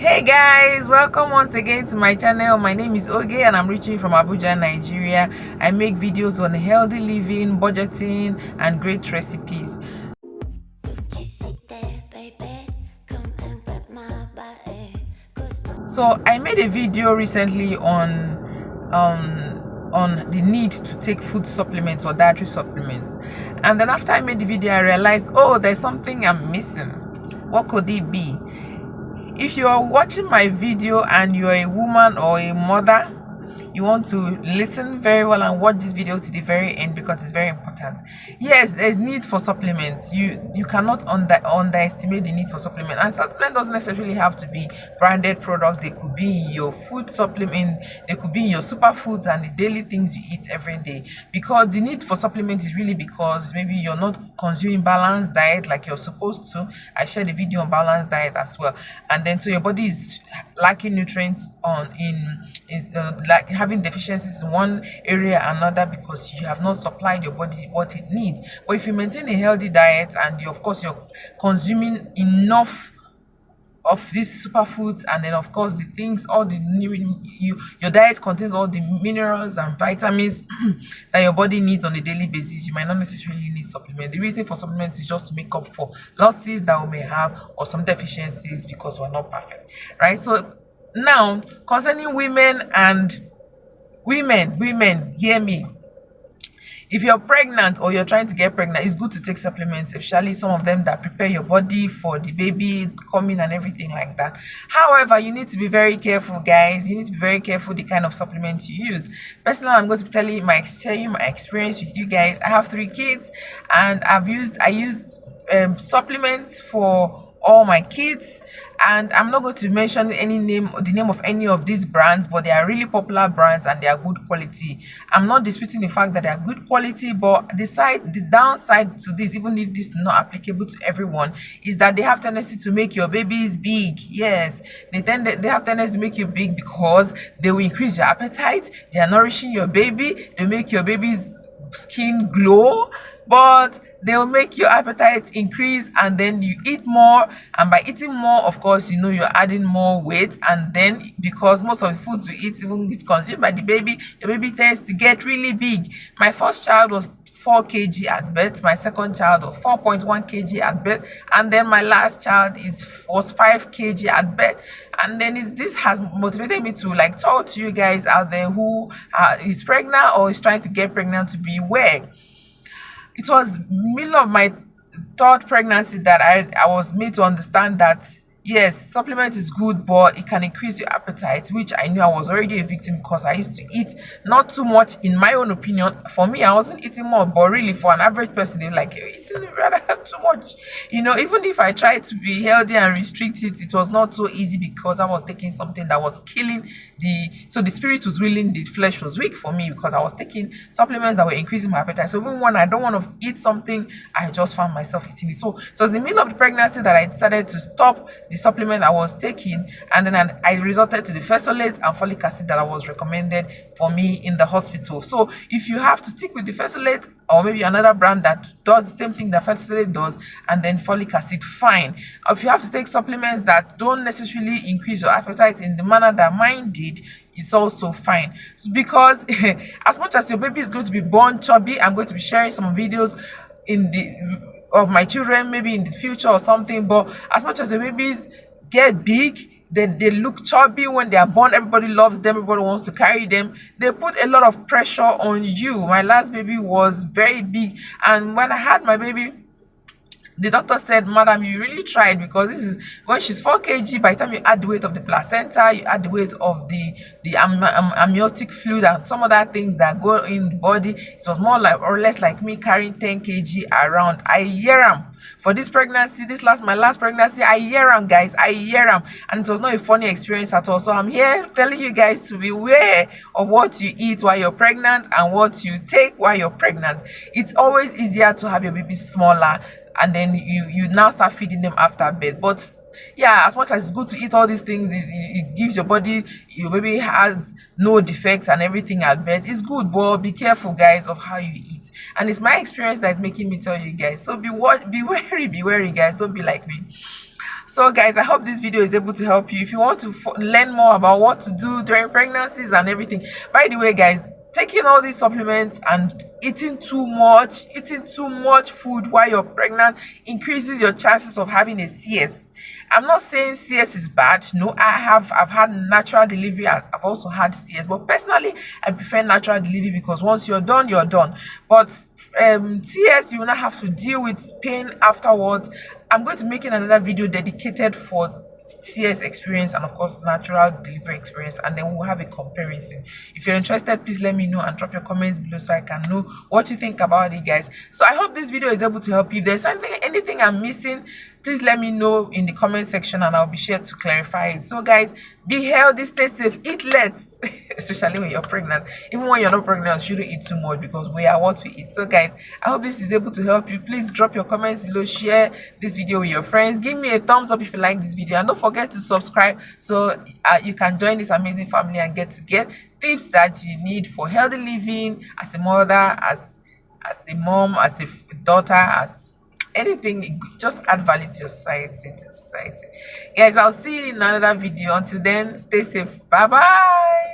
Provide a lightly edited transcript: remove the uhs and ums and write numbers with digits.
Hey guys, welcome once again to my channel. My name is Oge and I'm reaching from Abuja, Nigeria. I make videos on healthy living, budgeting and great recipes. So I made a video recently on the need to take food supplements or dietary supplements, and then after I made the video I realized, oh, there's something I'm missing. What could it be? If you are watching my video and you're a woman or a mother, you want to listen very well and watch this video to the very end because it's very important. Yes, there's need for supplements. You cannot underestimate the need for supplement. And supplement doesn't necessarily have to be branded product. They could be in your food supplement, they could be in your superfoods and the daily things you eat every day. Because the need for supplements is really because maybe you're not consuming balanced diet like you're supposed to. I shared a video on balanced diet as well, and then so your body is lacking nutrients like having deficiencies in one area or another because you have not supplied your body what it needs. But if you maintain a healthy diet and of course you're consuming enough of these superfoods, and then of course the things, all the your diet contains all the minerals and vitamins that your body needs on a daily basis, you might not necessarily need supplement. The reason for supplements is just to make up for losses that we may have or some deficiencies because we're not perfect, right? So now concerning women, hear me. If you're pregnant or you're trying to get pregnant, it's good to take supplements, especially some of them that prepare your body for the baby coming and everything like that. However, you need to be very careful, guys. You need to be very careful the kind of supplements you use. Personally, I'm going to tell you my experience with you guys. I have 3 kids, and I used supplements for all my kids, and I'm not going to mention the name of any of these brands, but they are really popular brands and they are good quality. I'm not disputing the fact that they are good quality, but the downside to this, even if this is not applicable to everyone, is that they have tendency to make your babies big. Yes, they have tendency to make you big because they will increase your appetite. They are nourishing your baby. They make your baby's skin glow, but they'll make your appetite increase, and then you eat more, and by eating more, of course, you're adding more weight. And then because most of the foods we eat, even it's consumed by the baby, your baby tends to get really big. My first child was 4 kg at birth, my second child was 4.1 kg at birth, and then my last child was 5 kg at birth. And then this has motivated me to talk to you guys out there who is pregnant or is trying to get pregnant to beware. It was middle of my 3rd pregnancy that I was made to understand that yes, supplement is good, but it can increase your appetite, which I knew I was already a victim because I used to eat not too much. In my own opinion, for me, I wasn't eating more, but really for an average person, they're like, you're eating rather too much. Even if I tried to be healthy and restrict it, it was not so easy because I was taking something that was killing so the spirit was willing, the flesh was weak for me because I was taking supplements that were increasing my appetite. So even when I don't want to eat something, I just found myself eating it. So it was in the middle of the pregnancy that I decided to stop the supplement I was taking, and then I resorted to the fesolate and folic acid that I was recommended for me in the hospital. So if you have to stick with the fesolate or maybe another brand that does the same thing that fesolate does, and then folic acid, fine. If you have to take supplements that don't necessarily increase your appetite in the manner that mine did, it's also fine. Because as much as your baby is going to be born chubby, I'm going to be sharing some videos of my children maybe in the future or something, but as much as the babies get big, they look chubby when they are born, everybody loves them, everybody wants to carry them, they put a lot of pressure on you. My last baby was very big, and when I had my baby, the doctor said, madam, you really tried, because this is when she's 4 kg. By the time you add the weight of the placenta, you add the weight of the amniotic fluid and some other things that go in the body, it was more or less like me carrying 10 kg around. I hear them for this pregnancy, my last pregnancy. I hear them, guys. I hear them, and it was not a funny experience at all. So I'm here telling you guys to be aware of what you eat while you're pregnant and what you take while you're pregnant. It's always easier to have your baby smaller, and then you now start feeding them after birth. But yeah, as much as it's good to eat all these things, it gives your baby has no defects and everything at birth, it's good, but be careful, guys, of how you eat. And it's my experience that's making me tell you guys. So be wary, guys. Don't be like me. So guys, I hope this video is able to help you if you want to learn more about what to do during pregnancies and everything. By the way guys, taking all these supplements and eating too much food while you're pregnant increases your chances of having a CS. I'm not saying CS is bad. No, I've had natural delivery. I've also had CS, but personally, I prefer natural delivery because once you're done, you're done. But CS, you will not have to deal with pain afterwards. I'm going to make another video dedicated for CS experience and of course natural delivery experience, and then we'll have a comparison. If you're interested, please let me know and drop your comments below so I can know what you think about it, guys. So I hope this video is able to help you. If there's anything I'm missing, please let me know in the comment section and I'll be sure to clarify it. So guys, be healthy, stay safe, eat less, especially when you're pregnant. Even when you're not pregnant, you shouldn't eat too much because we are what we eat. So guys, I hope this is able to help you. Please drop your comments below, share this video with your friends, give me a thumbs up if you like this video, and don't forget to subscribe so you can join this amazing family and get tips that you need for healthy living as a mother, as a mom, as a daughter, as anything. Just add value to your society, guys. I'll see you in another video. Until then, stay safe. Bye bye.